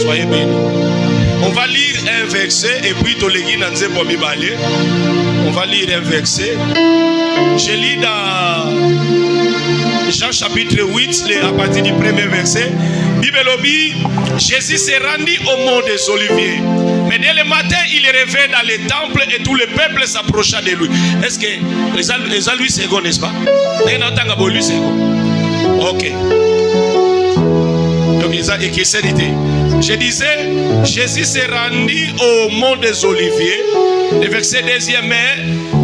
Soyez bénis. On va lire un verset et puis on va lire un verset. Je lis dans Jean chapitre 8 à partir du premier verset. Bible dit, Jésus s'est rendu au mont des Oliviers. Mais dès le matin, il est revenu dans le temple et tout le peuple s'approcha de lui. Est-ce que les lui second, n'est-ce pas? Ok. Donc ils ont équité. Je disais, Jésus s'est rendu au mont des Oliviers. Le verset 2e, mais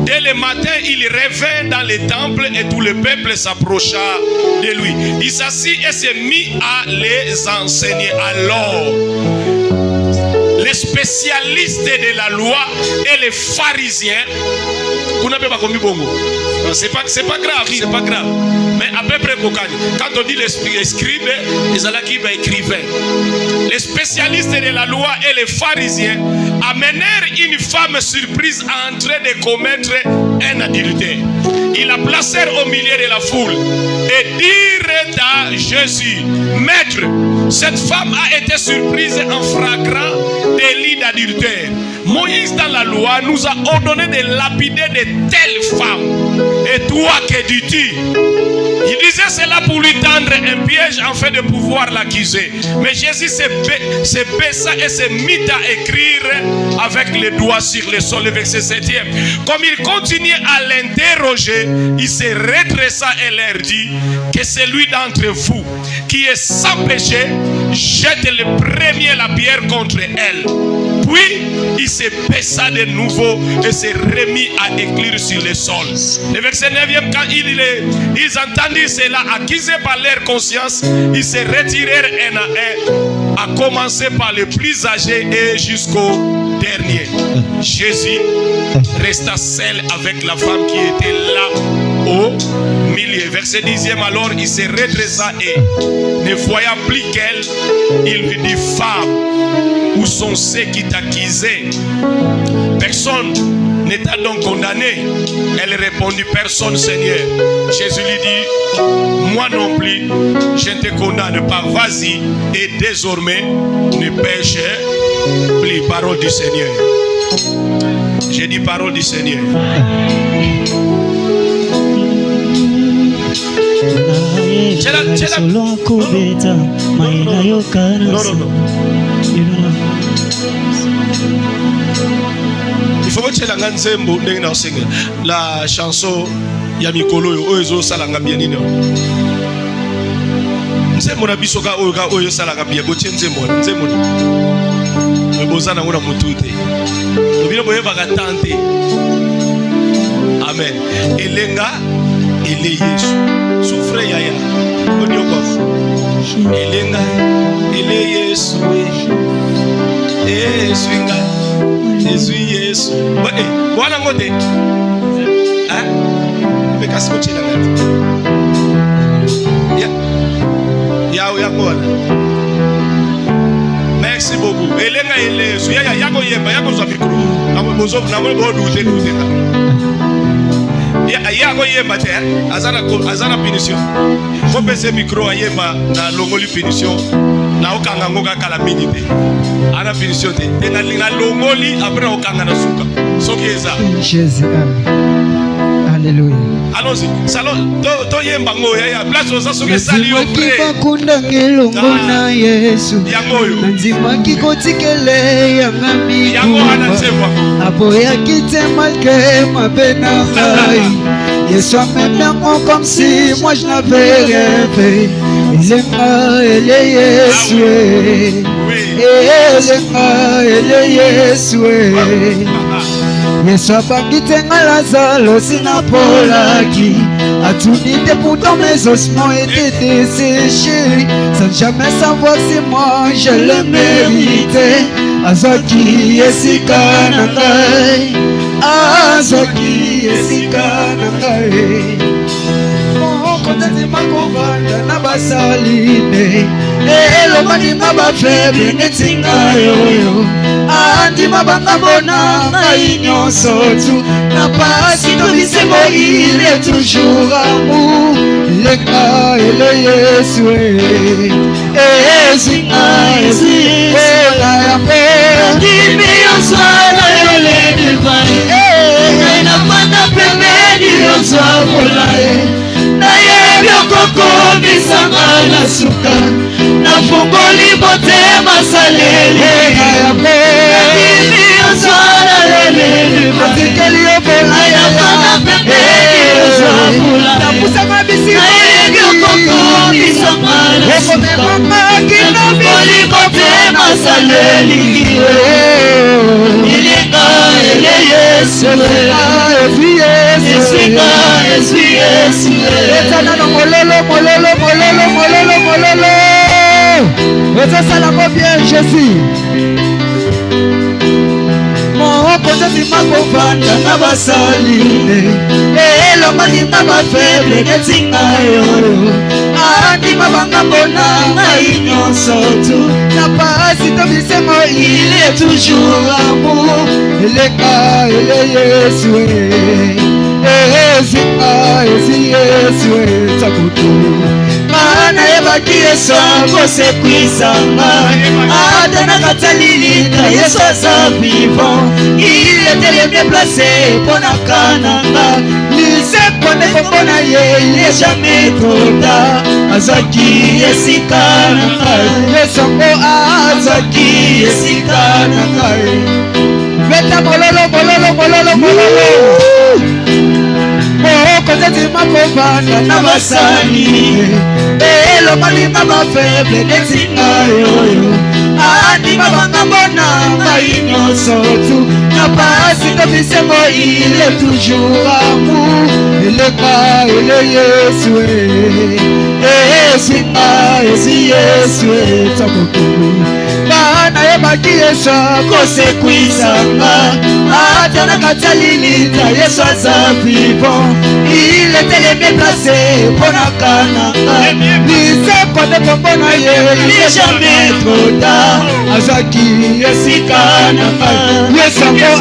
dès le matin, il revint dans le temple et tout le peuple s'approcha de lui. Il s'assit et s'est mis à les enseigner. Alors, les spécialistes de la loi et les pharisiens, c'est pas grave. Mais à peu près, quand on dit les scribes, les écrivains. Les spécialistes de la loi et les pharisiens amenèrent une femme surprise en train de commettre un adultère. Ils la placèrent au milieu de la foule et dirent à Jésus, Maître, cette femme a été surprise en flagrant délit d'adultère. Moïse dans la loi nous a ordonné de lapider de telles femmes. Et toi, que dis-tu? Il disait cela pour lui tendre un piège afin de pouvoir l'accuser. Mais Jésus se baissa et se mit à écrire avec les doigts sur le sol. Le verset 7e. Comme il continuait à l'interroger, il se redressa et leur dit que celui d'entre vous qui est sans péché jette le premier la pierre contre elle. Puis il se baissa de nouveau et se remit à écrire sur le sol. Le verset 9e, quand ils entendirent cela, accusés par leur conscience, ils se retirèrent un à un, à commencer par les plus âgés et jusqu'au dernier. Jésus resta seul avec la femme qui était là au milieu. Verset 10e, alors il se redressa et, ne voyant plus qu'elle, il lui dit, femme, où sont ceux qui t'accusaient? Personne n'est donc condamné. Elle répondit, personne, Seigneur. Jésus lui dit, moi non plus, je ne te condamne pas. Vas-y et désormais ne pêche plus. Parole du Seigneur. J'ai dit parole du Seigneur. Non. Il faut que la chanson Yamikolo Oezo Salanga Bienino. Nzembo na bisoka oyo salanga bien botie nzembo bozana ngona mutute obino boyeva katante. Amen. Elenga ele Yesu souffre yaya onyo kwa elenga ele Yesu swinga Yesu bwana ngote bekasi mochela ngati ya bwana. Merci beaucoup. Elenga Yesu yako yemba yako za mikro na bozo na bodo ute yako yemba te azana punition faut baisser micro yemba na longoli punition na okanga ngoka kala minute ana punition te na longoli après okanga na suka soki eza Jésus. Alléluia. Allons-y. Salon to yemba ngoya ya place osa soki sali yo frère bakunda ngelongo na Yesu nzima kikotikele ya ngami yango anasema aboya kitema ke mapena ngai Yesu amemyango comme si moi je n'avais rien fait. Elenga ele Yesu elenga ele Yesu Yesu abangitenga Lazaro sinapolaki atunite pourtant mes ossements étaient desséchés sans jamais savoir si moi je le méritais. Azaki esika na ngai azaki esika na ngai mokotati makovanda na basaline elobandima bafeble neti ngai oyo andima bangabona ngai nyonso tu na pasi to bisembo il est toujours amour lenga ele Yesu ezinga motema saleli Nabimi oswana lelele Matikeli yobola Ayakana pembeni oswabula Napusama bisiko Nayengi okoko Misamana Okomemama Napoli motema saleli Ilinga ele Yesu Yesu Etana no mololo Etana mo bien Jésus Mon côté si ma kovanda na basali Elo mani na ba faible ketinga yo Andi mabanga bona ngai nyonso tu Na pasi to bisemo il est toujours amour Eleka ele Yesu Yesu takutu Mana yebaki Yesu akosekwisanga Adana katalilika Yesu aza vivant Il était le mieux placé pour na kananga Lise pone kompona ye Il est jamais trop tard Azaki esika nangai Yesu ngo azaki esika nangai Veta mololo Kote makovanda na basani Elo malima ba faible Netinga yoyo Andi mabanga bona Ngai nyonso tu Na pasi to bisengo Il est toujours amour Eleka ele Yesu Yesu Tamoku Bana yebaki Yesu Kosekwisanga Atana katalilita Yesu aza vivant Il était le mieux placé pour la kananga Lise kote kompona ye Il est jamais trop tard Azaki yesika nanga Yesango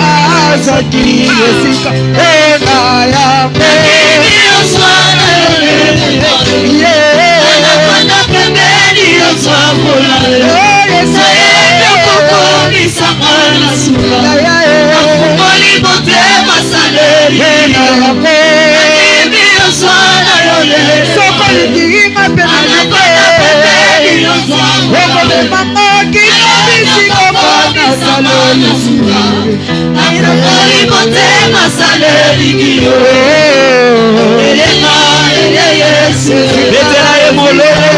azaki yesika Ona ya me Kimi oswana Anapanda pembeni oswabula Sayebe kukumisanga na sula Nakukoli motema saleri Kimi oswana yole Sokoli kirima pembeni Okole mama kinobisi kopana saleri Nakukoli motema saleri kiyo Eleka ele Yesu Betela ye mololo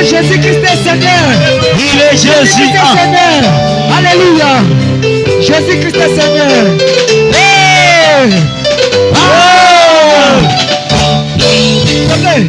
Jésus-Christ est Seigneur. Il est Jésus. Seigneur. Alléluia. Jésus-Christ est Seigneur. Hey. Okay.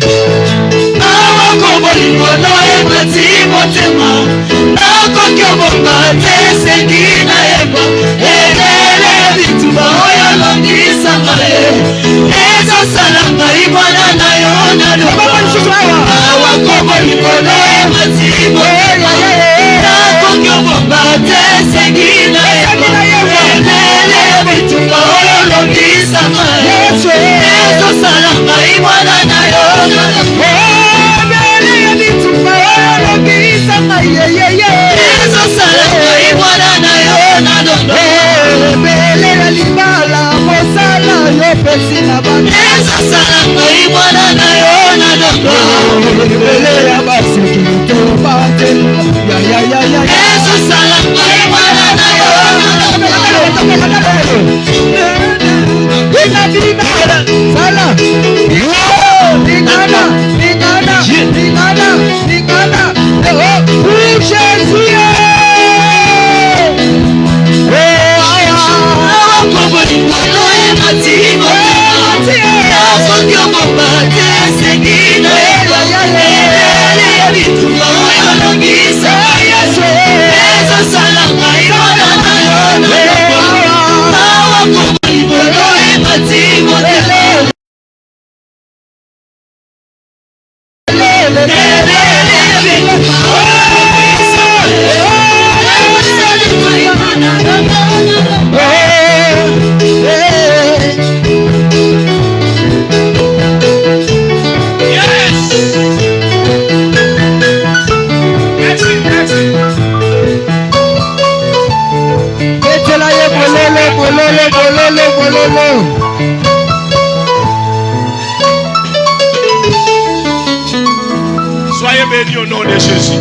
bénis au nom de Jésus.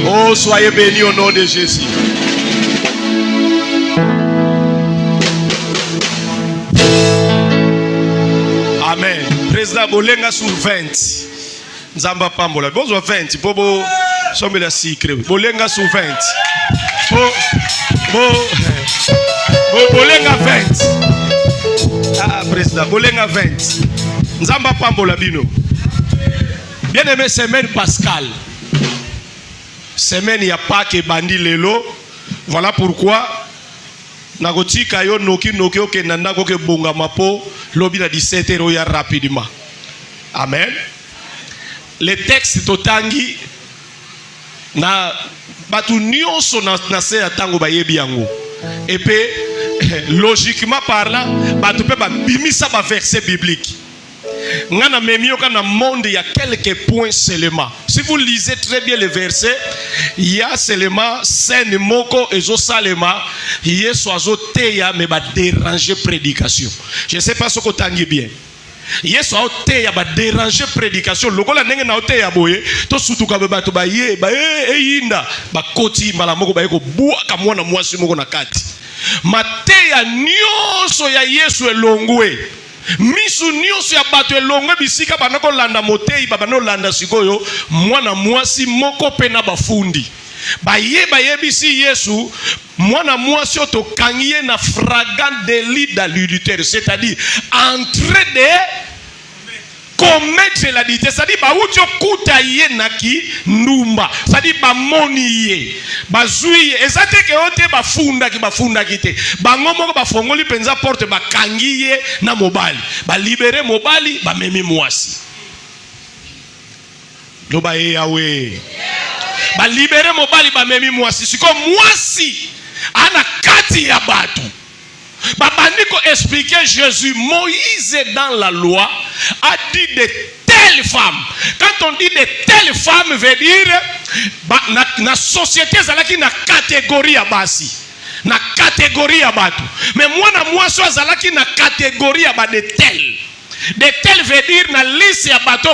Oh, soyez bénis au nom de Jésus. Amen. Président Bolenga sur 20. Nzamba pambola. Bonjour 20. Bobo sombe la secret. Bolenga sur 20. Bolenga 20. Ah, président, Bolenga 20. Nzamba pambola bino. Bien-aimé, semaine Pascal. Semaine, il n'y a pas que bandi lelo. Voilà pourquoi. Nagotika yo noki oke nanda koke bonga mapo. Lobi na 17h ya rapidement. Amen. Le texte totangi. Na batu nyonso na se atango ba yebi yango. Et puis, logiquement parlant, batu pe ba bimisa ba verset biblique. Ngana memio kana monde il y a quelques points seulement. Si vous lisez très bien les versets, il y a seulement scène moko ezo salema, yeso azo teya me ba déranger prédication. Je ne sais pas ce que tangi bien. Yeso a teya ba déranger prédication. Lokola ndenge na teya boye, to sutuka be bato ba ye ba yinda ba koti mala moko ba yeko bua ka mwana mwasi moko na kati. Mateya nyonso ya Yesu elongwe. Misu nyonso ya bato elongwe bisika banako landa motei babano landa sikoyo mwana mwasi moko pena bafundi. Baye bisi Yesu mwana mwasi oto kangiye na fragant délit d'adultère, c'est-à-dire en train de commettre l'adultère, c'est-à-dire bauti okuta ye naki ndumba, c'est-à-dire bamoni ye bazui ezate ke ote bafunda ki te bango moko bafongoli penza porte bakangi ye na mobali ba libérer mobali ba memi mwasi loba ye yawe ba libérer mobali ba memi mwasi siko mwasi ana kati ya batu. Babandiko expliquer Jésus. Moïse dans la loi a dit de telles femmes. Quand on dit de telles femmes, veut dire na société zalaki na catégorie ya basi, na catégorie ya batu. Mais moi na moi so zalaki na catégorie ya ba de telles. De telles veut dire na liste ya bato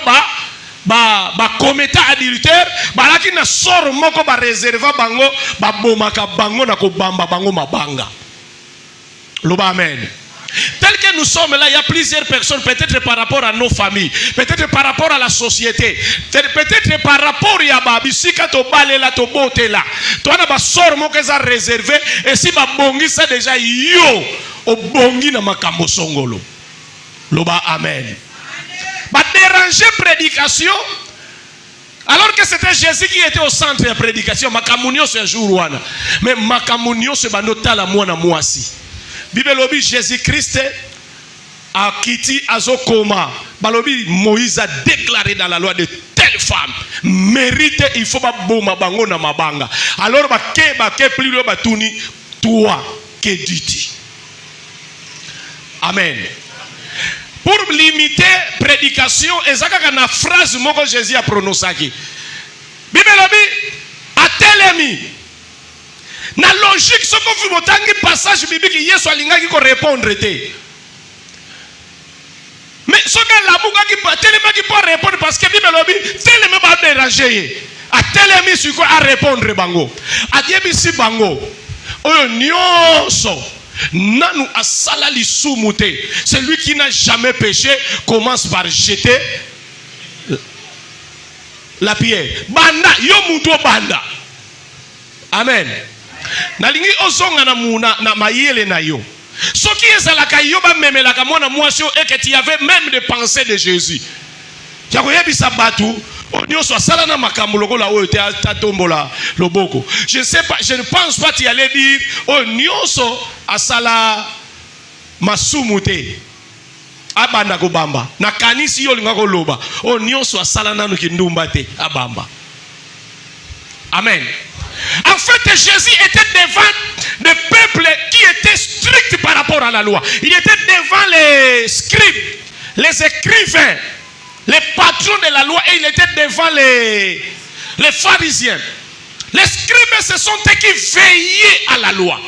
ba commettant adultère, balaki na sort moko ba réserva bango ba bomaka bango na ko bamba bango mabanga. Loba amen. Tel que nous sommes là, il y a plusieurs personnes, peut-être par rapport à nos familles, peut-être par rapport à la société, peut-être par rapport à Babi, si quand on balé là, to bote là, toi na ba sort mo que ça réservé, et si ba bongi ça déjà yo, o bongi na makambo songolo. Loba amen. Ba déranger prédication, alors que c'était Jésus qui était au centre de la prédication, makamunio ce jour wana, mais makamunio se banota la mwana mwasi. Bible lobi Jésus-Christ a quitté Azokoma. Balobi Moïse a déclaré dans la loi de telle femme mérite il faut pas boma bango na mabanga. Alors ba ke plus le batuni toi que dit. Amen. Pour limiter prédication ezaka na phrase moko Jésus a prononcé. Bible lobi a telemi. Na logique, ce que vous avez passage biblique, Yesu alingaki ko répondre te. Mais ce que la bouga qui tellement qui peut répondre parce que Bible lobi tellement pas déranger. A tellement sur quoi à répondre bango. A diebisi bango. Oyo nyonso nanu asala lisumute. Celui qui n'a jamais péché commence par jeter la pierre. Banda yo muto banda. Amen. Nalingi ozonga na muna na mayele na yo. Soki ezalaka yo ba memelaka mwana mwasi et que tu avais même des pensées de Jésus. Tu as yebisa batu onyoso sala na makambo lokola oyo te atombola loboko. Je ne sais pas, je ne pense pas tu allais dire onyoso asala masumute. Abanda ko bamba. Na kanisi yo linga ko loba. Onyoso asala nanu kindumba te abamba. Amen. En fait, Jésus était devant des peuples qui étaient stricts par rapport à la loi. Il était devant les scribes, les écrivains, les patrons de la loi, et il était devant les pharisiens. Les scribes, ce sont eux qui veillaient à la loi.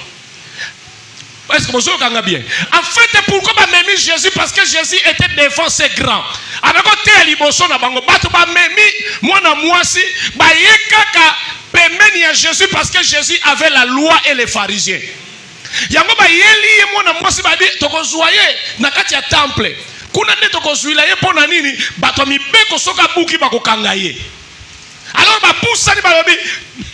Est-ce que vous avez bien? En fait, pourquoi bah même Jésus? Parce que Jésus était devant ses grands. Avec côté liboso na bango, bato ba memi moi na moi si ba yekaka pemeni à Jésus parce que Jésus avait la loi et les pharisiens. Yango ba yeli moi na moi si ba di tokozoye na kati ya temple. Kuna ne tokozuila ye pona nini bato mibeko soka buki ba kokanga ye. Alors ba poussa ni ba lobi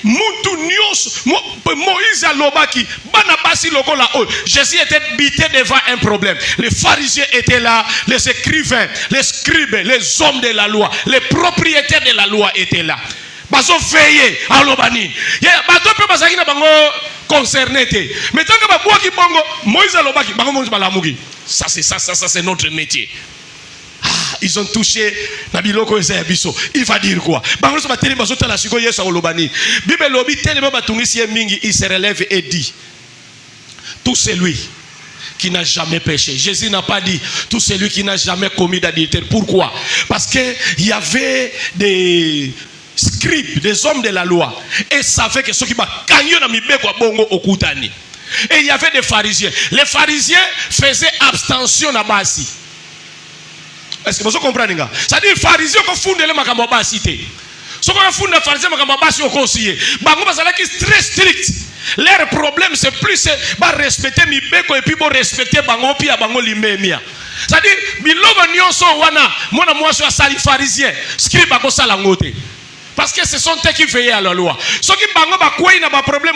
Muntu nyos Moïse a lobaki Banabasi lokola o. Jésus était bité devant un problème. Les pharisiens étaient là, les écrivains, les scribes, les hommes de la loi, les propriétaires de la loi étaient là. Baso veillé à l'obani. Bato pe basaki na bango concerné te. Mais tant que ba boaki bongo Moïse a lobaki bango Moïse balamugi. Ça c'est notre métier. Ils ont touché Nabiloko et Zayabiso. Il va dire quoi? Il se relève et dit tout celui qui n'a jamais péché. Jésus n'a pas dit tout celui qui n'a jamais commis d'adultère. Pourquoi? Parce qu'il y avait des scribes, des hommes de la loi, et savaient que ceux qui et il y avait des pharisiens. Les pharisiens faisaient abstention à Bassi. Est-ce que vous comprenez? C'est-à-dire les pharisiens qui font les makamabasi. Ceux qui font les pharisiens makamabasi au conseiller. Ils sont très stricts. Leur problème c'est plus de respecter Mibeko et puis de respecter Bango Pia Bango Limemia. C'est-à-dire Biloba Nyonso Wana, moi je suis pharisien, scribe Bango Salangote. Parce que ce sont eux qui veillent à la loi. Ceux qui Bango Bakoué n'a pas de problème,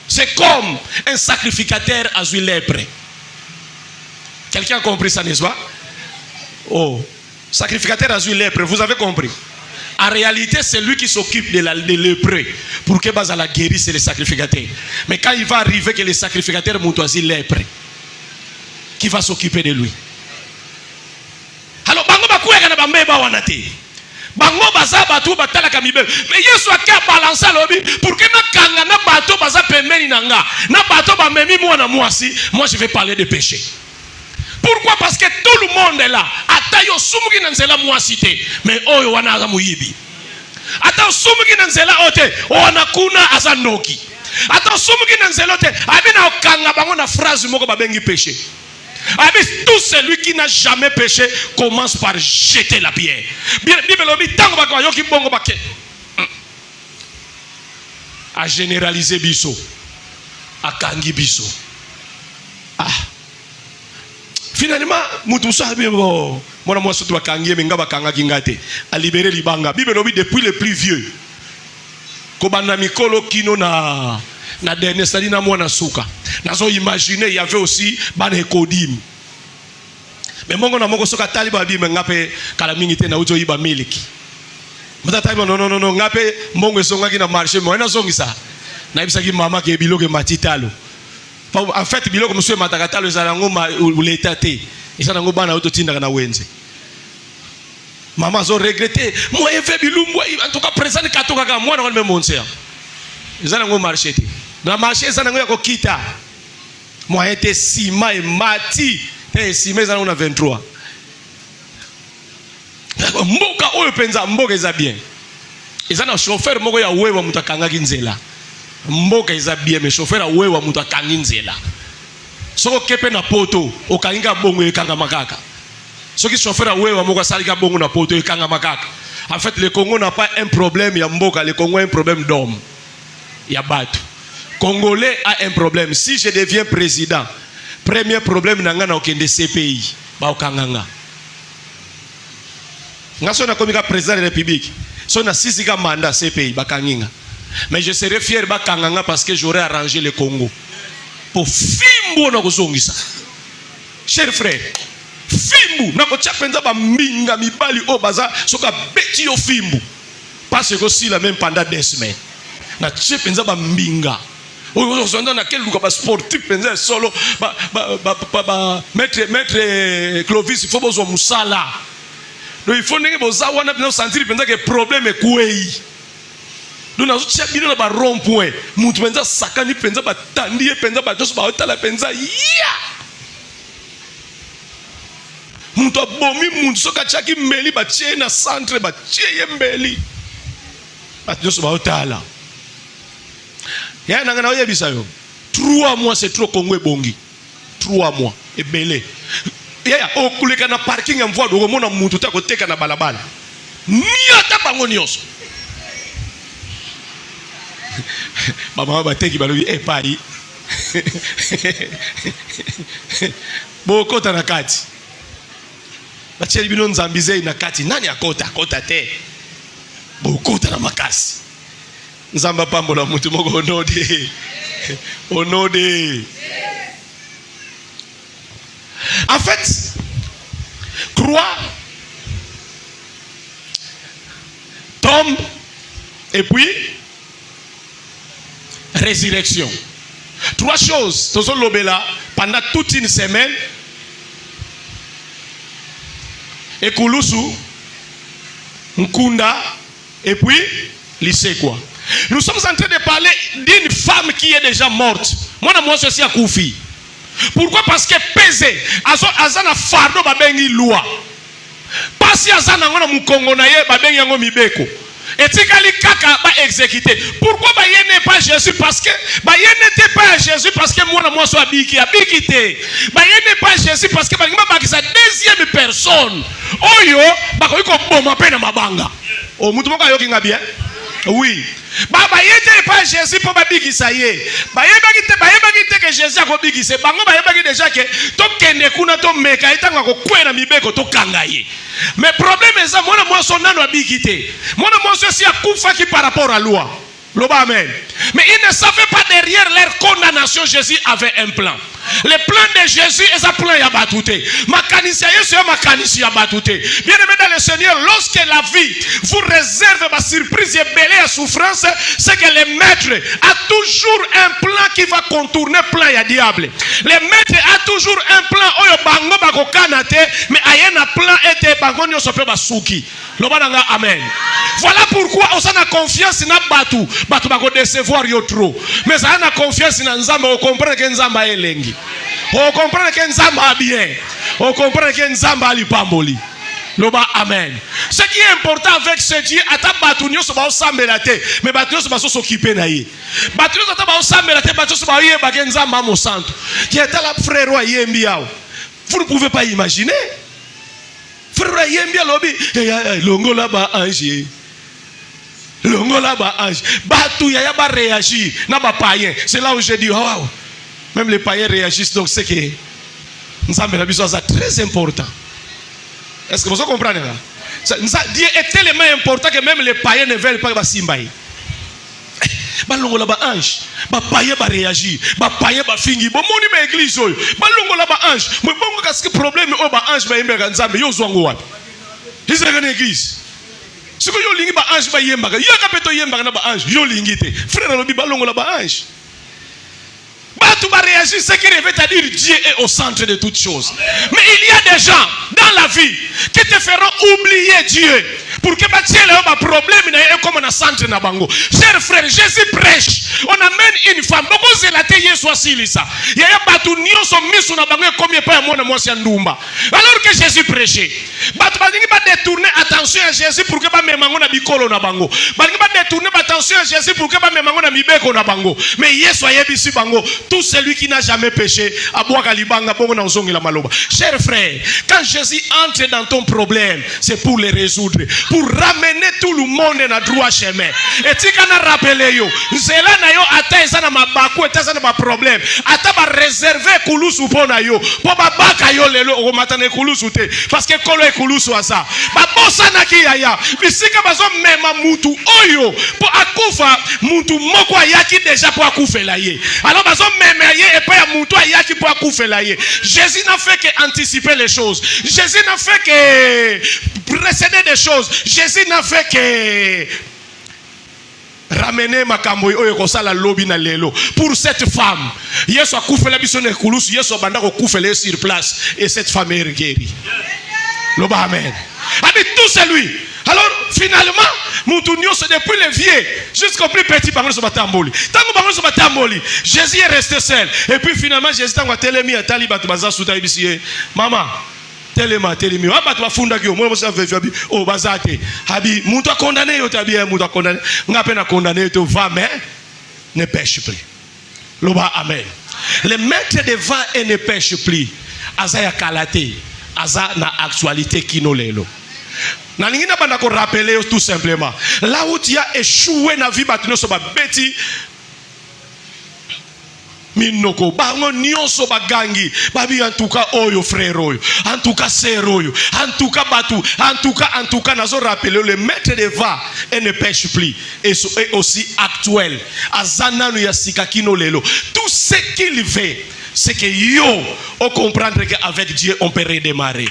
c'est comme un sacrificateur à huile lèpre. Quelqu'un a compris ça, n'est-ce pas? Oh, sacrificateur à huile lèpre, vous avez compris? En réalité, c'est lui qui s'occupe de lépreux. Pour que Bazala guérisse, c'est le sacrificateur. Mais quand il va arriver que le sacrificateur montoisi lèpre, qui va s'occuper de lui? Alors, Bango Bakoué na bambeba wanate. Bango baza batu batala kamibe. Mais Yesu a balancé l'obi pour que na kanga na bato baza pemeni nanga. Na bato ba memi moi na moi si. Moi je vais parler de péché. Pourquoi? Parce que tout le monde est là. Ata yo sumuki nanzela moi cité. Mais oyo wana ga muyibi. Ata sumuki nanzela ote. Wana kuna azanoki. Ata sumuki nanzela ote. Abina okanga bango na phrase moko babengi péché. Tout celui qui n'a jamais péché commence par jeter la pierre. A généraliser biso, a kangi biso. Ah. Finalement, a libéré Libanga. Depuis le plus vieux. Kobana mikolo kino na dernier stade na mwana suka. Nazo imaginer il y avait aussi bane kodim. Mais mongo na mongo soka taliba bi ngape kala mingi te na ujo iba miliki. Mata taliba non ngape mongo songa ki na marché mo na zongisa. Na ibisa ki mama ke biloke matitalo. En fait biloko monsieur matakatalo za ngo ma l'État te. Isa ngo bana auto tinda na wenze. Maman zo regretté. Moi fait bilumbo en tout cas présent katoka ka moi na même monser. Isa ngo marché te. Na marché ça nango yako kita. Moi était sima et mati. Et sima ça on a 23. Mboka oyo penza mboka eza bien. Isa na chauffeur moko ya wewa mutakanga kinzela. Mboka eza bien mais chauffeur a wewa mutakanga kinzela. Soko kepe na poto okanga bongo ekanga makaka. Soko chauffeur a wewa moko salika bongo na poto ekanga makaka. En fait le Congo n'a pas un problème ya mboka, le Congo a un problème d'homme. Ya batu. Congolais a un problème. Si je deviens président, premier problème nanga na okende CPI, ba okanganga. Ngaso na komika président de la République. So na sisika mandat CPI ba kanginga. Mais je serais fier ba kanganga parce que j'aurais arrangé le Congo. Pour fimbo na kozongisa. Cher frère, fimbo na ko tchapenza ba minga mibali o baza soka beti yo fimbo. Parce que aussi la même pendant 2 semaines. Na tchapenza ba minga. Aujourd'hui, on a quel look sportif solo maître Clovis il faut besoin musala. Donc il faut que vous ayez sentir que le problème est quoi. Donc nous avons bien ba rond point. Mutu penza sakani penza ba tandi penza ba dos ba otala penza ya. Mutu bomi mutu soka chaki meli ba tie na centre ba tie mbeli. Ba dos ba otala. 3 mois c'est trop Congo bongi. 3 mois et belé. Ya o kuleka na parking ya mvua do mona muntu ta koteka na balabala. Niata bango nyonso. Mama bateki balobi Paris. Bokota na kati. Bacheli bino nzambize na kati nani akota kota te. Bokota na makasi. Nzamba pambola mutu moko onode. Onode. En fait, croix, tombe et puis résurrection. 3 choses. Tozo lobela pendant toute une semaine. Ekulusu, Nkunda et puis Lisekwa. Nous sommes en train de parler d'une femme qui est déjà morte. Moi, je suis à Koufi. Pourquoi? Parce que pesé, azana fardo babengi loi. Pasi azana ngona mukongo na ye babengi yango mibeko. Etikali kaka ba exécuté. Pourquoi ba yene pas Jésus? Parce que ba yene te pas Jésus parce que moi so abiki abikité. Ba yene pas Jésus parce que ba ngima ba kisa deuxième personne. Oyo ba ko boma pe na mabanga. O mutu moko ayoki ngabia? Oui. Baba yete pas Jésus pour babiki ça y est. Ba yebaki te que Jésus a kobiki c'est bango ba yebaki déjà que to kende kuna to meka itanga ko kwena mibeko to kangaye. Mais problème est ça moi son nano abiki te. Moi aussi akufa qui par rapport à loi. Loba amen. Mais ils ne savaient pas derrière leur condamnation Jésus avait un plan. Le plan de Jésus est un plan ya batouté. Makanisia Yesu ya makanisia batouté. Bien aimé dans le Seigneur, lorsque la vie vous réserve ma surprise et belle à souffrance, c'est que le maître a toujours un plan qui va contourner plan ya diable. Le maître a toujours un plan oyo bango bako kanate, mais ayena plan ete bango nyo sope basuki. Lobananga amen. Voilà pourquoi on a confiance na batu bako décevoir yo trop. Mais ça a confiance na Nzamba, on comprend que Nzamba elengi. On comprend que Nzamba a bien. On comprend que Nzamba a lipamboli. Loba amen. Ce qui est important avec ce Dieu, ata batunyo so ba osambelate, mais batunyo so ba so s'occuper na ye. Batunyo so ba osambelate, batunyo so ba ye ba Nzamba mo santo. Qui est la frère wa yembi yao. Vous ne pouvez pas imaginer. Frère yembi lobi, longola ba ange. Longola ba ange. Batu ya ba réagir na ba païen. C'est là où je dis waouh. Même les païens réagissent, donc c'est que Nzamba c'est très important. Est-ce que vous comprenez là? Dieu est tellement important que même les païens ne veulent pas Simbaï. Balongo la ba ange, ba païen ba réagir, ba païen ba fingi, bon moni ba église oyo, balongo la ba ange, mais bon qu'est-ce que problème o ba ange ba yemba Nzamba yo zwango wapi? Ils sont dans l'église. Ce que yo lingi ba ange ba yemba, yo ka peto yemba na ba ange, yo lingi te. Frère lobi balongo la ba ange. Tout va réagir, ce qui revient à dire Dieu est au centre de toutes choses. Mais il y a des gens dans la vie qui te feront oublier Dieu. Pour que Dieu ait un problème, il y a comme un centre na bango. Cher frère, Jésus prêche. On amène une femme. Beaucoup de la terre soit silisa. Il y a pas tout nion sont mis sur la bango comme il n'y a pas un moi c'est ndumba. Alors que Jésus prêchait. Batu ba détourner attention à Jésus pour que ba memango na bikolo na bango. Ba détourner attention à Jésus pour que ba memango na mibeko na bango. Mais Yesu ayebisi bango. Tout celui qui n'a jamais péché, cher frère, quand Jésus entre dans ton problème, c'est pour le résoudre, pour ramener tout le monde dans le droit chemin. Et si tu as rappelé, c'est là que tu as un problème. Tu as réservé Koulousou pour yo, pour baka yo lelo au matin Koulousou te, parce que kolo e Koulousou a ça. Babosa na ki yaya, bisika bazo mema mutu oyo pour akufa mutu moko yaki déjà pour akufa la ye. Alors bazo mema et pas mutu yaki pour akufa la ye. Jésus n'a fait que anticiper les choses. Jésus n'a fait que précéder des choses. Jésus n'a fait que ramener makambo oyo kosala lobi na lelo pour cette femme. Yesu akufela biso na Koulousou, Yesu banda ko kufela sur place et cette femme est guérie. Loba amen. Avec tout c'est lui. Alors finalement, Moutounio c'est depuis le vieux jusqu'au plus petit bango so batamboli. Tango bango so batamboli, Jésus est resté seul. Et puis finalement Jésus tango telemi atali batu baza suta ibisiye. Maman telema telemi abatu bafunda ki omwe bosa vefi abi o bazate habi muntu condamné yo tabi muntu condamné ngape na condamné to va mais ne pêche plus. Loba amen. Le maître de vin et ne pêche plus. Aza ya kalate. Aza na actualité kino lelo. Na lingina banda ko rappeler tout simplement. Là où tu as échoué na vie batino so ba beti minoko bango nyonso bagangi babi en tout cas oyo frère oyo en tout cas sœur oyo en tout cas batu en tout cas nazo rappeler le maître de va et ne pêche plus et aussi actuel azananu ya sikakino lelo tout ce qu'il fait c'est que yo on comprendre qu'avec Dieu on peut redémarrer.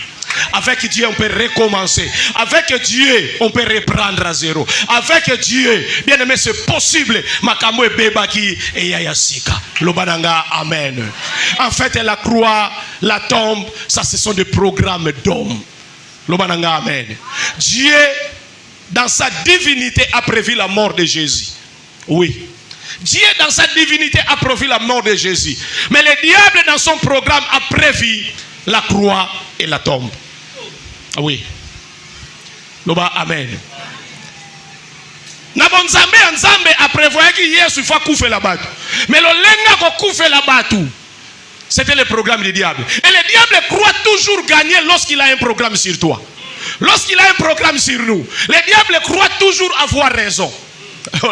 Avec Dieu, on peut recommencer. Avec Dieu, on peut reprendre à zéro. Avec Dieu, bien aimé, c'est possible. Makamo e bebaki et yayasika. Lobananga, amen. En fait, la croix, la tombe, ça, ce sont des programmes d'hommes. Lobananga, amen. Dieu, dans sa divinité, a prévu la mort de Jésus. Oui. Dieu, dans sa divinité, a prévu la mort de Jésus. Mais le diable, dans son programme, a prévu la croix et la tombe. Oui. Loba amen. Na bon Nzambe a prévoyé que Yesu faut couper la batte. Mais le lenga ko couper la batte. C'était le programme du diable. Et le diable croit toujours gagner lorsqu'il a un programme sur toi. Lorsqu'il a un programme sur nous, le diable croit toujours avoir raison.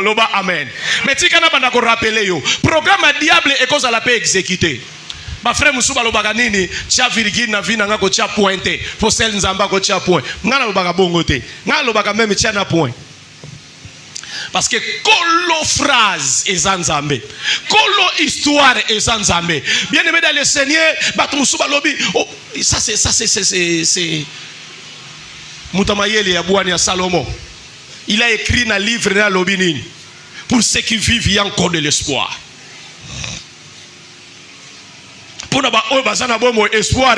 Loba amen. Mais si kana banda ko rappeler yo, programme diable est cause à la paix exécuter. Ma frère Moussouba lobaka nini tia virgule na vina nga ko tia pointé pour celle nzamba ko tia point ngana lobaka bongote ngana lobaka même tia na point parce que kolo phrase ezanzambe kolo histoire ezanzambe bien aimé dans le Seigneur batu Moussouba lobi oh, ça c'est Mutamayeli ya bwani ya Salomon il a écrit dans livre na lobi nini pour ceux qui vivent il y a encore de l'espoir. Pour nous bazana bomo espoir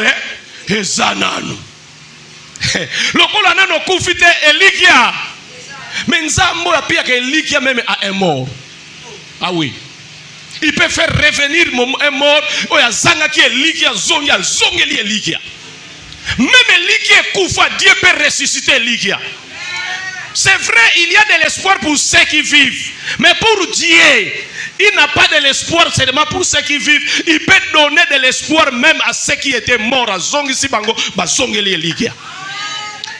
ezananu lokola nano kufite Elikia mais nzambo ya pia que Elikia même a un mort. Ah oui, il peut faire revenir un mort oya zanga ki Elikia zongeli Elikia même Elikia kufa Dieu peut ressusciter Elikia. C'est vrai, il y a de l'espoir pour ceux qui vivent, mais pour Dieu il n'a pas de l'espoir seulement pour ceux qui vivent. Il peut donner de l'espoir même à ceux qui étaient morts.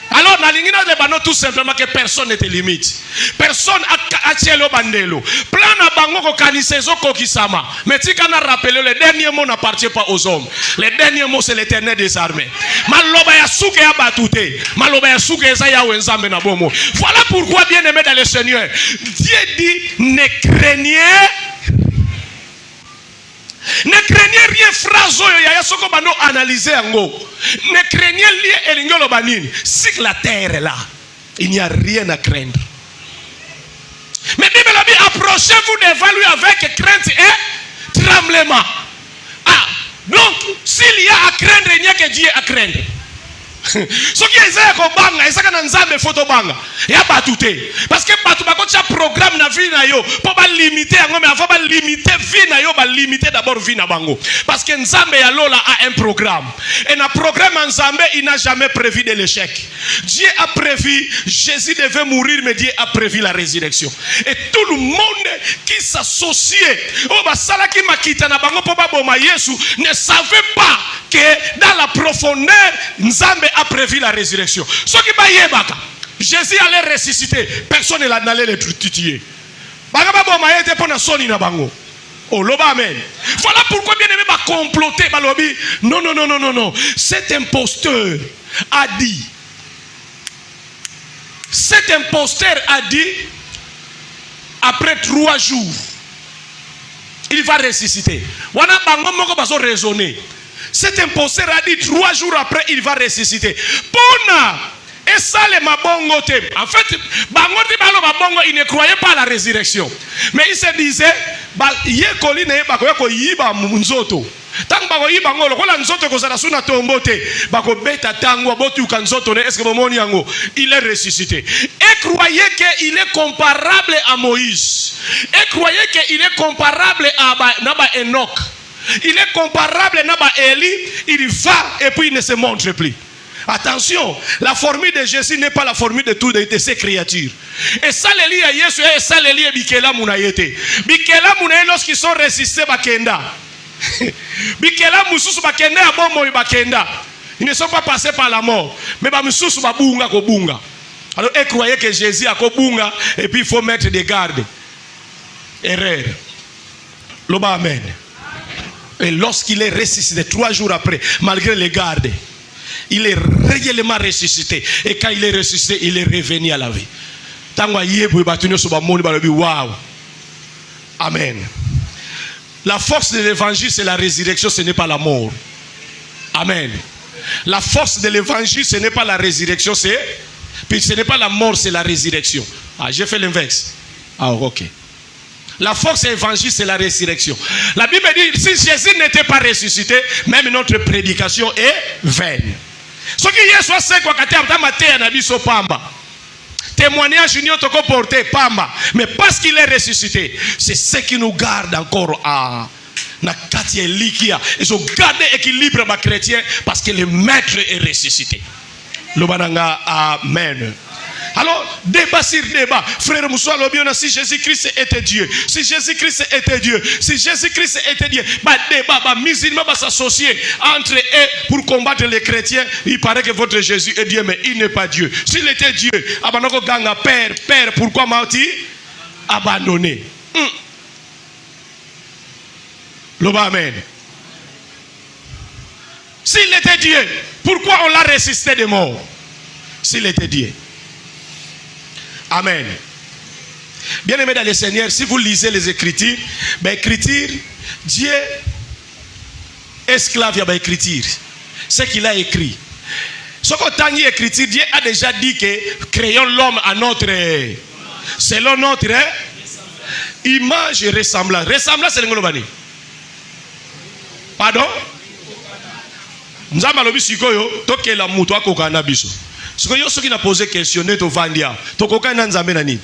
Alors, tout simplement que personne n'était limite. Personne a tiello bandelo. Plan à bango kanisezo kokisama. Mais si on a rappelé, le dernier mot n'appartient pas aux hommes. Le dernier mot c'est l'Éternel des armées. Maloba ya souke ya batute. Maloba ya souke ya wenzambe na bomo. Voilà pourquoi, bien aimé dans le Seigneur, Dieu dit ne craignez. Ne craignez rien, phrase ya soko bano analyser ango. Ne craignez rien elingolo banini. Si la terre est là, il n'y a rien à craindre. Mais Bible a dit approchez-vous devant lui avec crainte et tremblement. Ah, donc s'il y a à craindre, il n'y a que Dieu à craindre. Ce qui est ça ko banga ezaka na nzambe photo banga ya batute parce que batu bako tia programme na vie na yo pour ba limiter yango mais avant ba limiter vie na yo ba limiter d'abord vie na bango parce que nzambe ya lola a un programme et na programme nzambe il n'a jamais prévu de l'échec. Dieu a prévu Jésus devait mourir mais Dieu a prévu la résurrection et tout le monde qui s'associait au basala ki makita na bango pour ba boma Yesu ne savait pas que dans la profondeur nzambe a prévu la résurrection. Ce qui va y baka, Jésus allait ressusciter. Personne n'allait le titiller. Oh, loba amen. Voilà pourquoi bien aimé va comploter balobi. Non. Cet imposteur a dit. Cet imposteur a dit après 3 jours il va ressusciter. Wana bango moko bazo raisonner. Cet imposteur a dit 3 jours après il va ressusciter. Pona et ça les mabongo te. En fait, bango ti balo babongo il ne croyait pas à la résurrection. Mais il se disait ba yekoli ne ba ko yiba nzoto. Tant bako yiba ngolo kola nzoto ko sala suna tombote bako beta tango botu kan nzoto ne est-ce que bomoni yango il est ressuscité. Et croyait que il est comparable à Moïse. Et croyait que il est comparable à Naba Enoch. Il est comparable à Naba Eli, il va et puis il ne se montre plus. Attention, la formule de Jésus n'est pas la formule de toutes ces créatures. Et ça, les liens, Yesu, et ça, les liens, Bikela Mounayete. Bikela Mounaye, lorsqu'ils sont résistés, Bakenda. Bikela Moussous, Bakenda, Abomo, Bakenda. Ils ne sont pas passés par la mort. Mais Bamoussous, Babunga, Kobunga. Alors, ils croyaient que Jésus a Kobunga, et puis il faut mettre des gardes. Erreur. Loba, amen. Et lorsqu'il est ressuscité 3 jours après, malgré les gardes, il est réellement ressuscité. Et quand il est ressuscité, il est revenu à la vie. Amen. La force de l'évangile, c'est la résurrection, ce n'est pas la mort. Amen. La force de l'évangile, ce n'est pas la résurrection, puis ce n'est pas la mort, c'est la résurrection. Ah, j'ai fait l'inverse. Ah, ok. La force de l'évangile, c'est la résurrection. La Bible dit, si Jésus n'était pas ressuscité, même notre prédication est vaine. Ce qui est soit c'est quoi pamba. Témoignage union toko porté pamba. Mais parce qu'il est ressuscité, c'est ce qui nous garde encore à na katia likia. Ils ont gardé l'équilibre ma chrétien parce que le maître est ressuscité. Lobananga amen. Alors, débat sur débat. Frère Moussa, si Jésus-Christ était Dieu, si Jésus-Christ était Dieu, si Jésus-Christ était Dieu, débat, musulmans va s'associer entre eux pour combattre les chrétiens. Il paraît que votre Jésus est Dieu, mais il n'est pas Dieu. S'il était Dieu, Père, pourquoi m'a-t-il abandonné? L'Oba, amen. S'il était Dieu, pourquoi on l'a ressuscité des morts? S'il était Dieu. Amen. Bien aimé dans le Seigneur, si vous lisez les Écritures, l'écriture, Dieu, esclave, il y a l'écriture. Ce qu'il a écrit. Ce qu'on a dit écriture, Dieu a déjà dit que créons l'homme à notre, selon notre image et ressemblance. Ressemblance, c'est le pardon? Nous avons dit que la mouton a kokana biso. Ce que ceux qui n'a posé question, net au Vandia, to kokana nzambe na nini?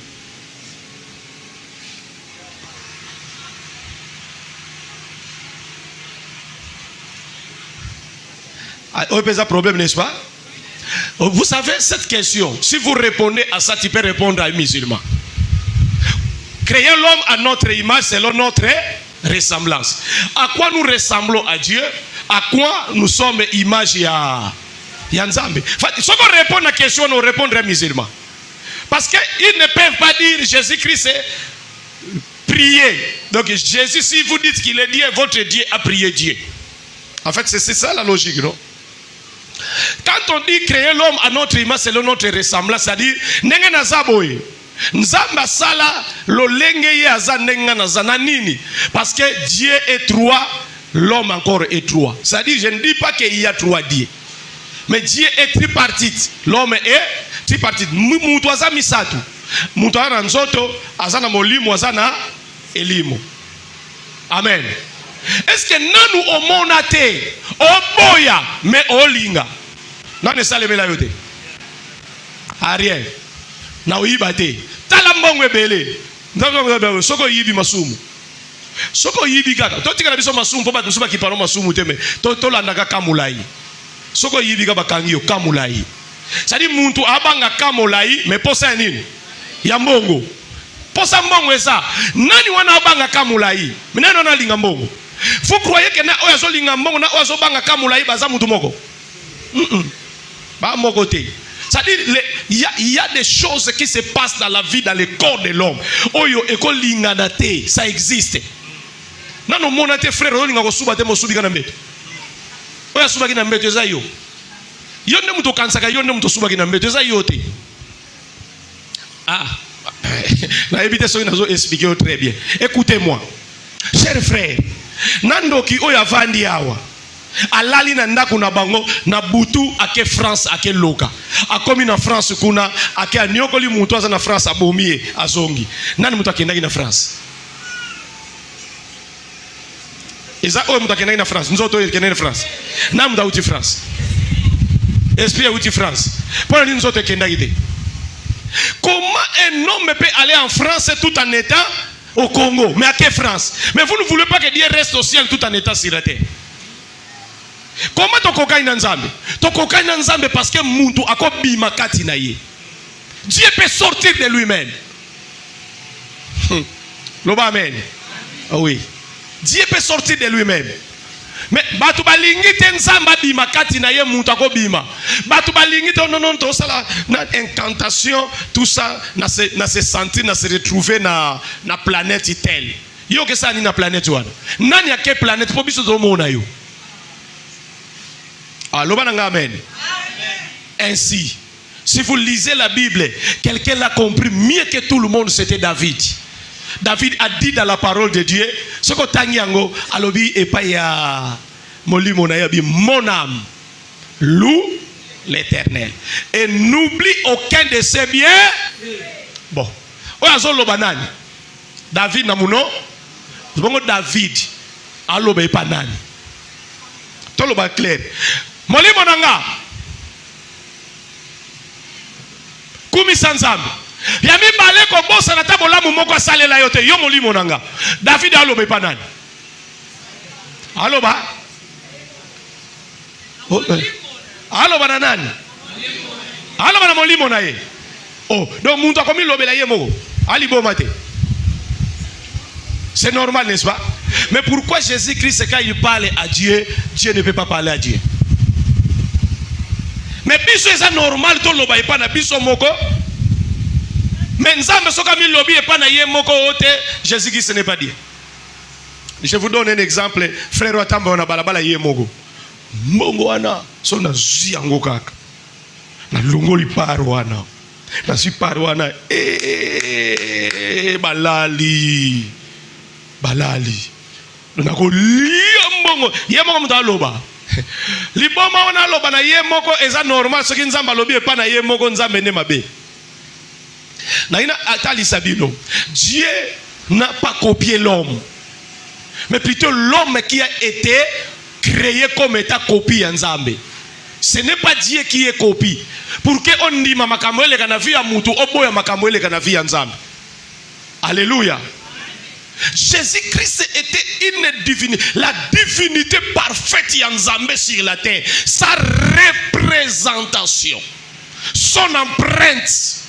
Un problème, n'est-ce pas? Vous savez cette question, si vous répondez à ça, tu peux répondre à un musulman. Créons l'homme à notre image selon notre ressemblance. À quoi nous ressemblons à Dieu? À quoi nous sommes image à Nzambe? Si on répond à la question, on répondrait musulman. Parce qu'ils ne peuvent pas dire Jésus-Christ est prié. Donc Jésus, si vous dites qu'il est Dieu, votre Dieu a prié Dieu. En fait, c'est ça la logique, non? Quand on dit créer l'homme à notre image selon notre ressemblance, c'est-à-dire nenga nazaboy. Nzamba sala lolenge ye azanenga nazana nini? Parce que Dieu est 3, l'homme encore est 3. C'est-à-dire, je ne dis pas qu'il y a 3 dieux. Mais Dieu est tripartite. L'homme est tripartite. Moutou aza misatu. Moutou aza nzoto, azana molimo, azana elimo. Amen. Est-ce que nous omonate, oboya, mais olinga? Non, ne saleme la yote. Ariel. Na oibate. Talambongwe bele. Soko yibi masumu. Soko yibi kaka. Totika na biso masumu, poba tusuba kipano masumu teme. Tolandaka kamulai. Soko yibi kaba kangio kamulai. C'est-à-dire muntu abanga kamulai, mais posa nini? Ya mbongo. Posa mbongo eza. Nani wana abanga kamulai? Minano na linga mbongo. Vous croyez que na oyazo linga mbongo na oyazo banga kamulai baza mutu moko? Ba moko te. C'est-à-dire, il y a des choses qui se passent dans la vie, dans le corps de l'homme. Oyo eko lingadate, ça existe. Nano monate frère, oyo linga suba te mo subi kana mbeto. Oya suba kina mbeto eza yo. Yo ne muto kansaka yo ne muto suba kina mbeto eza yo te. Ah. La éviter ça nazo expliquer très bien. Écoutez-moi. Chers frères, nandoki oya vandi awa. Alali na ndaku na bango na butu ake France ake loka. Akomi na France kuna ake anyokoli mutu aza na France abomie azongi. Nani mutu akendaki na France? Eza oyo mutu akendaki na France. Nzoto oyo akendaki na France. Nani mutu uti France? Esprit uti France. Pour nini nzoto akendaki te? Comment un homme peut aller en France tout en étant au Congo? Mais à quelle France? Mais vous ne voulez pas que Dieu reste au ciel tout en étant sur la terre? Comment tokokai na nzambe? Tokokai na nzambe parce que muntu akobima kati na ye. Dieu peut sortir de lui-même. Loba amen. Ah oui. Dieu peut sortir de lui-même. Mais batu balingi te nzamba bima kati na ye muntu akobima. Batu balingi te non to sala na incantation tout ça na se sentir na se retrouver na planète telle. Yo ke ça ni na planète wana. Nani ya ke planète po biso zo mona yo. Allô, amen. Ainsi, si vous lisez la Bible, quelqu'un l'a compris mieux que tout le monde, c'était David. David a dit dans la parole de Dieu, ce que Tangiango, alobi et pas ya mon âme loue l'Éternel et n'oublie aucun de ses biens. Bon, oyazo banani. David namuno, David alobe pas nani. Toloba clair. Molimo nanga kumi sanzambe ya mibale ko bosa na tabola moko salela yote yo molimo nanga David alobe pa nani aloba aloba na nani aloba na molimo na ye oh donc muntu akomi lobela ye moko ali boma te. C'est normal, n'est-ce pas? Mais pourquoi Jésus-Christ, quand il parle à Dieu, Dieu ne peut pas parler à Dieu? Mais biso c'est normal to loba epa na biso moko. Mais nzambe soka mi lobi epa na ye moko ote, Jésus-Christ n'est pas Dieu. Je vous donne un exemple, frère Watamba on a balabala ye moko. Mbongo wana so na ziango kaka. Na longoli parwana. Na si parwana balali. Balali. Nako liya mbongo. Ye moko mta loba. Liboma wana loba na ye moko eza normal soki nzamba lobi epa na ye moko nzambe ne mabe. Na ina atali sabino. Dieu n'a pas copié l'homme. Mais plutôt l'homme qui a été créé comme état copie en nzambe. Ce n'est pas Dieu qui est copie. Pour que on dit makambo ele kana vi ya mutu oboya makambo ele kana vi ya nzambe. Alléluia. Jésus-Christ était une divinité, la divinité parfaite Yanzambe sur la terre. Sa représentation, son empreinte,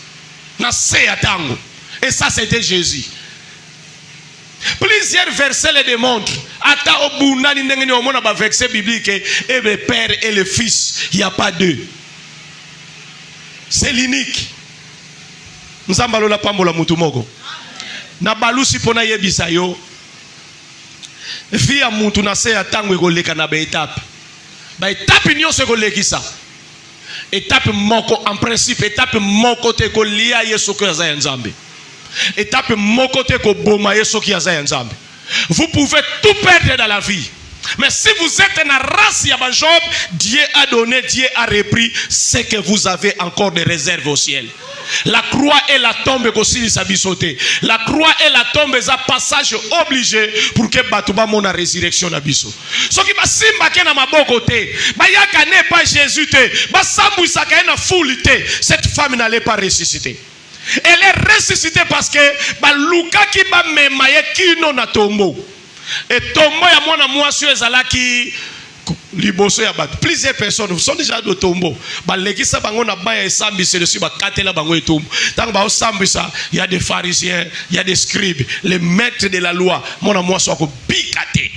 et ça c'était Jésus. Plusieurs versets le démontrent. Ata obunani ndengeni omona ba verset biblique et le Père et le Fils, il n'y a pas deux. C'est l'unique. Nzambalo la pambola mutumogo. Na balusi pona yebisa yo via muntu na se atango ekoleka na ba étape nyonso ekolekisa étape moko en principe étape moko te kolia yesu ko za nzambe étape moko te ko boma yesu ki za nzambe. Vous pouvez tout perdre dans la vie, mais si vous êtes dans la race ya Job, Dieu a donné, Dieu a repris ce que vous avez encore de réserve au ciel. La croix et la tombe aussi sabisoté. La croix et la tombe est un passage obligé pour que Batouba mona résurrection na biso. Ce qui va simba ke na maboko te, ba yaka ne pas Jésus te, ba sambu saka na foule te, cette femme n'allait pas ressusciter. Elle est ressuscitée parce que ba luka ki ba memaye kino na tombo. Et tombo ya mwana mwasi ezalaki liboso ya bat. Plusieurs personnes sont déjà de tombeau. Ba lekisa bango na ba ya sambi c'est dessus ba katela bango etombo. Tant ba sambi ça, il y a des pharisiens, il y a des scribes, les maîtres de la loi. Mona mwasi ko bikate.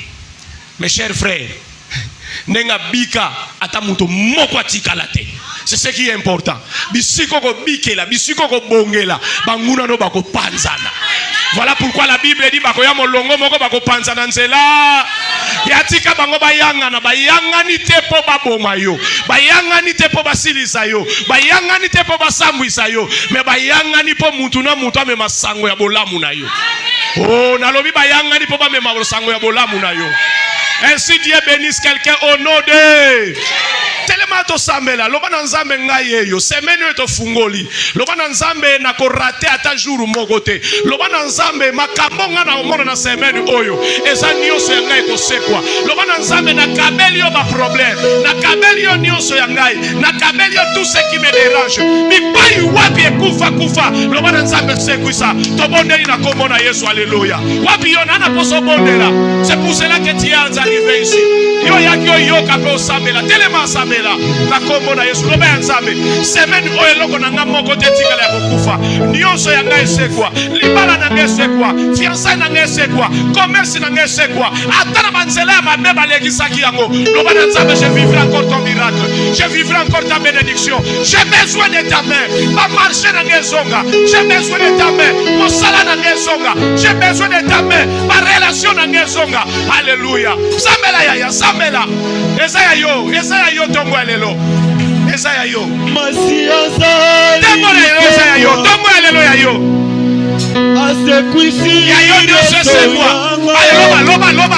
Mes chers frères, nenga bika ata muto moko atikala te. C'est ce qui est important. Bisiko ko bikela, bisiko ko bongela, banguna no bako panzana. Voilà pourquoi la Bible dit bakoya molongo moko bako panzana nzela. Yatika bango bayangana, bayangani te po baboma yo, bayangani te po basilisa yo, bayangani te po basambwisa yo, mais bayangani po mutu na mutu ame masango ya bolamu na yo. Oh, nalobi bayangani po ba me masango ya bolamu na yo. Ainsi Dieu bénisse quelqu'un au nom de. telema to sambela loba na nzambe ngai yeyo semaine to fungoli loba na nzambe na ko rater ata jour moko te loba na nzambe makambo nga na omona na semaine oyo eza nyonso ya ngai kosekwa loba na nzambe na kabeli yo ba problème na kabeli yo nyonso ya ngai na kabeli yo tout ce qui me dérange bipai wapi ekufa kufa loba na nzambe sekwisa to bondeli na kombo na Yesu alléluia wapi yo nana poso bondela c'est pour cela que tu es arrivé ici yo yaki yo kapo sambela telema sambela na kombo na Yesu loba ya nzambe semaine oyo loko na ngamoko te tikala ya kokufa nyonso ya ngai sekwa libala na ngai sekwa fiançailles na ngai sekwa commerce na ngai sekwa ata na banzela ya mabe balekisaki yango loba na nzambe je vivrai encore ton miracle je vivrai encore ta bénédiction j'ai besoin de ta main ma marché na ngai zonga j'ai besoin de ta main mon salaire na ngai zonga j'ai besoin de ta main ma relation na ngai zonga alléluia sambela yaya sambela Esaya yo tongo alelo Esaya yo tongo alelo ya yo asekwisi ya yo ndio sese kwa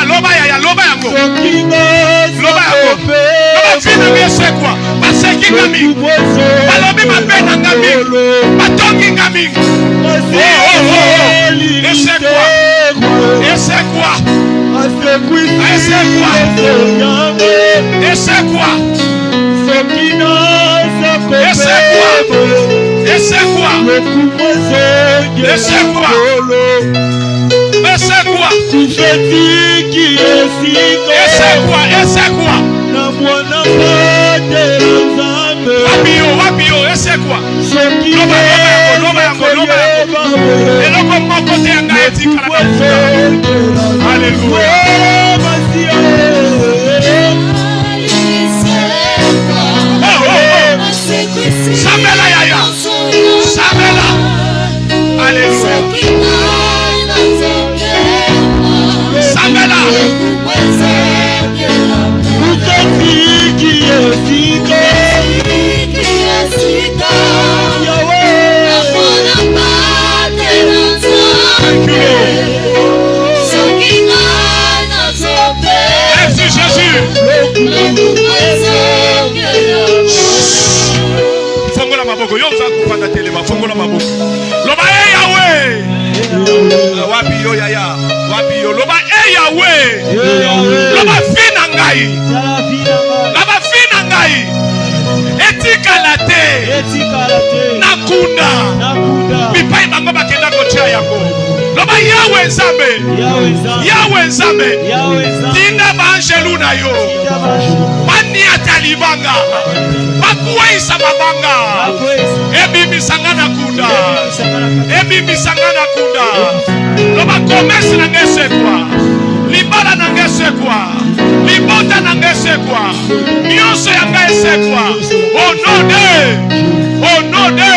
loba ya loba yango loba fina ngese kwa baseki ngami balobi mapena ngami batongi ngami ese kwa Samela yaya Samela Alléluia Samela merci Jésus. Fongola maboko yo za kupanda telema fongola maboko loba Yahweh wapi yo yaya wapi yo loba Yahweh loba fina ngai etikala te nakunda bipai bango bakenda kotia yango loba Yahweh nzambe tinda banjelu na yo bani atalibanga bakuwaisa mabanga ebimisanga na kunda loba commerce na ngesekwa libala na ngesekwa libota na ngesekwa nyonso ya ngesekwa au nom de